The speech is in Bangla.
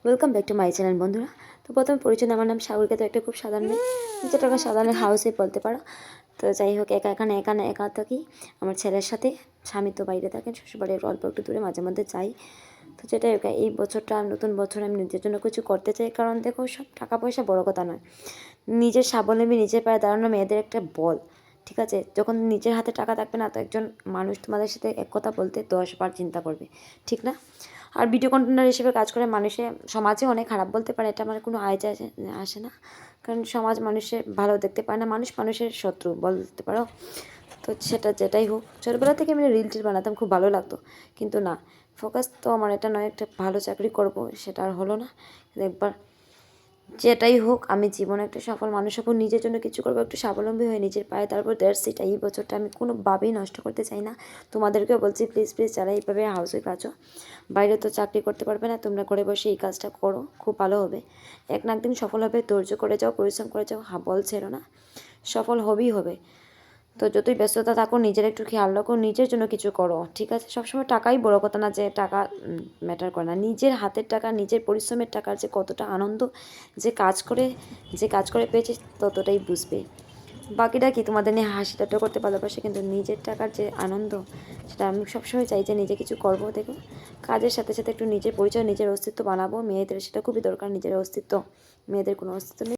Welcome back to my channel বন্ধুরা। তো প্রথমে পরিচয়, আমার নাম সাগরিকা। তো একটা খুব সাধারণ মেয়ে, যেটা সাধারণ হাউসে বলতে পারো। তো যাই হোক, একা থাকি আমার ছেলের সাথে। স্বামী তো বাইরে থাকেন, শ্বশুরবাড়ির অল্প একটু দূরে, মাঝে মধ্যে যাই। তো যেটাই হোক, এই বছরটা নতুন বছর আমি নিজের জন্য কিছু করতে চাই। কারণ দেখো, সব টাকা পয়সা বড় কথা নয়, নিজের স্বাবলম্বী, নিজের পায়ে দাঁড়ানো মেয়েদের একটা বল। ঠিক আছে, যখন নিজের হাতে টাকা থাকবে না, তো একজন মানুষ তোমাদের সাথে এক কথা বলতে 10 বার চিন্তা করবে, ঠিক না? আর ভিডিও কন্টেন্টার হিসেবে কাজ করে মানুষে সমাজে অনেক খারাপ বলতে পারে, এটা আমার কোনো আসে না। কারণ সমাজ মানুষের ভালো দেখতে পায় না, মানুষ মানুষের শত্রু বলতে পারো। তো সেটা যেটাই হোক, ছোটোবেলা থেকে আমি রিল টিল বানাতাম, খুব ভালো লাগতো। কিন্তু না, ফোকাস তো আমার এটা নয়, একটা ভালো চাকরি করব, সেটা আর হলো না। একবার যেটাই হোক, আমি জীবনে একটা সফল মানুষ হবো, নিজের জন্য কিছু করবো, একটু স্বাবলম্বী হয়ে নিজের পায়ে। তারপর দ্যাটস ইট। এই বছরটা আমি কোনোভাবেই নষ্ট করতে চাই না। তোমাদেরকেও বলছি, প্লিজ প্লিজ, যারা এইভাবে হাউস ওয়াইফ আছো, বাইরে তো চাকরি করতে পারবে না, তোমরা ঘরে বসে এই কাজটা করো, খুব ভালো হবে। এক না একদিন সফল হবে। ধৈর্য করে যাও, পরিশ্রম করে যাও, বল ছেড়ো না, সফল হবেই হবে। তো যতই ব্যস্ততা থাকো, নিজের একটু খেয়াল রাখো, নিজের জন্য কিছু করো, ঠিক আছে? সবসময় টাকাই বড় কথা না, যে টাকা ম্যাটার করে না। নিজের হাতের টাকা, নিজের পরিশ্রমের টাকার যে কতটা আনন্দ, যে কাজ করে পেয়েছে, ততটাই বুঝবে। বাকিটা কি, তোমাদের নিয়ে হাসি ঠাট্টা করতে ভালোবাসে, কিন্তু নিজের টাকার যে আনন্দ, সেটা আমি সবসময় চাই যে নিজে কিছু করবো। দেখো, কাজের সাথে সাথে একটু নিজের পরিচয়, নিজের অস্তিত্ব বানাবো। মেয়েদের সেটা খুবই দরকার, নিজের অস্তিত্ব। মেয়েদের কোনো অস্তিত্ব নেই।